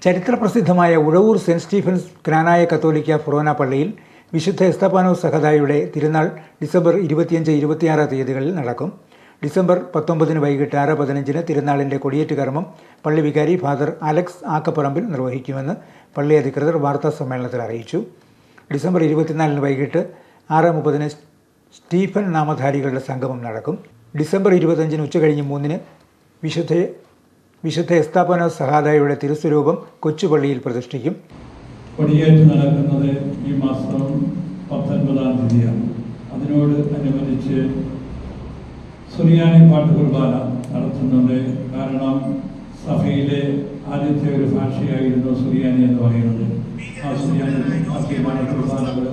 ചരിത്രപ്രസിദ്ധമായ Uzhavoor saint Stephen's ജ്ഞാനായ കത്തോലിക്ക ഫൊറോന പള്ളിയിൽ വിശുദ്ധ എസ്തപ്പാനോസ് സഹദായുടെ തിരുനാൾ ഡിസംബർ 25-26 തീയതികളിൽ നടക്കും. ഡിസംബർ 19 വൈകിട്ട് 6:15 തിരുനാളിൻ്റെ കൊടിയേറ്റ് കർമ്മം പള്ളി വികാരി ഫാദർ അലക്സ് ആക്കപ്പറമ്പിൽ നിർവഹിക്കുമെന്ന് പള്ളി അധികൃതർ വാർത്താ സമ്മേളനത്തിൽ അറിയിച്ചു. ഡിസംബർ 24 വൈകിട്ട് 6:30 സ്റ്റീഫൻ നാമധാരികളുടെ സംഗമം നടക്കും. ഡിസംബർ 25 ഉച്ചകഴിഞ്ഞ് 3 വിശുദ്ധ എസ്തപ്പാനോസ് സഹദായുടെ തിരുസ്വരൂപം കൊച്ചുപള്ളിയിൽ പ്രതിഷ്ഠിക്കും. കൊടിയേറ്റ് നടക്കുന്നത് ഈ മാസം 19-ാം തീയതിയാണ്. അതിനോട് അനുബന്ധിച്ച് സുറിയാനി പാട്ട് കുർബാന നടത്തുന്നുണ്ട്. കാരണം സഭയിലെ ആദ്യത്തെ ഒരു ഭാഷയായിരുന്നു സുറിയാനി എന്ന് പറയുന്നത്. ആ സുറിയാനി കുർബാനകൾ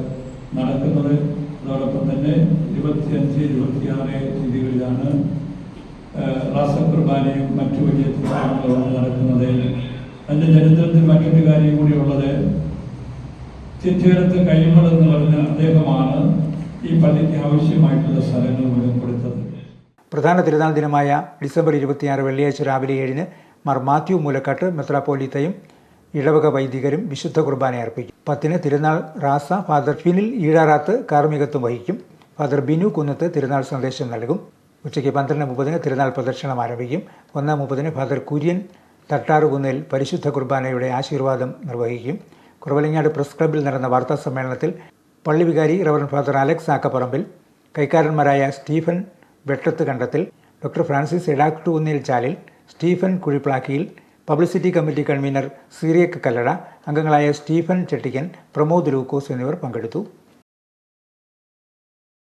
നടക്കുന്നത്. അതോടൊപ്പം തന്നെ 25-26 തീയതികളിലാണ് റാസക്കുർബാനയും മറ്റു വലിയ തീർത്ഥാടനങ്ങളും നടക്കുന്നത്. അതിൻ്റെ ചരിത്രത്തിൽ മറ്റൊരു കാര്യം കൂടി ഉള്ളത്, ചിറ്റേരത്ത് കൈമൾ എന്ന് പറഞ്ഞ അദ്ദേഹമാണ് ഈ പള്ളിക്ക് ആവശ്യമായിട്ടുള്ള സ്ഥലങ്ങൾ മുഴുവൻ കൊടുത്തത്. പ്രധാന തിരുനാൾ ദിനമായ ഡിസംബർ 26 വെള്ളിയാഴ്ച രാവിലെ 7 മാർ മാത്യു മൂലക്കാട്ട് മെത്രാപ്പോലീത്തയും ഇടവക വൈദികരും വിശുദ്ധ കുർബാന അർപ്പിക്കും. 10 തിരുനാൾ റാസ ഫാദർ ഫിനിൽ ഈഴാറാത്ത് കാർമ്മികത്വം വഹിക്കും. ഫാദർ ബിനു കുന്നത്ത് തിരുനാൾ സന്ദേശം നൽകും. ഉച്ചയ്ക്ക് 12:30 തിരുനാൾ പ്രദക്ഷിണം ആരംഭിക്കും. 1:30 ഫാദർ കുര്യൻ തട്ടാറുകുന്നിൽ പരിശുദ്ധ കുർബാനയുടെ ആശീർവാദം നിർവഹിക്കും. കുറവലങ്ങാട് പ്രസ് ക്ലബ്ബിൽ നടന്ന വാർത്താ സമ്മേളനത്തിൽ പള്ളി വികാരി റവറൻ ഫാദർ അലക്സ് ആക്കപ്പറമ്പിൽ, കൈക്കാരന്മാരായ Stephen Vettath Kandathil, doctor Francis എടാക്ടൂന്നിൽ Chalil, Stephen Kuzhiplakkiyil, publicity committee convener Cyriac Kallada, അംഗങ്ങളായ സ്റ്റീഫൻ ചെട്ടിക്കൻ, പ്രമോദ് ലൂക്കോസ് എന്നിവർ പങ്കെടുത്തു.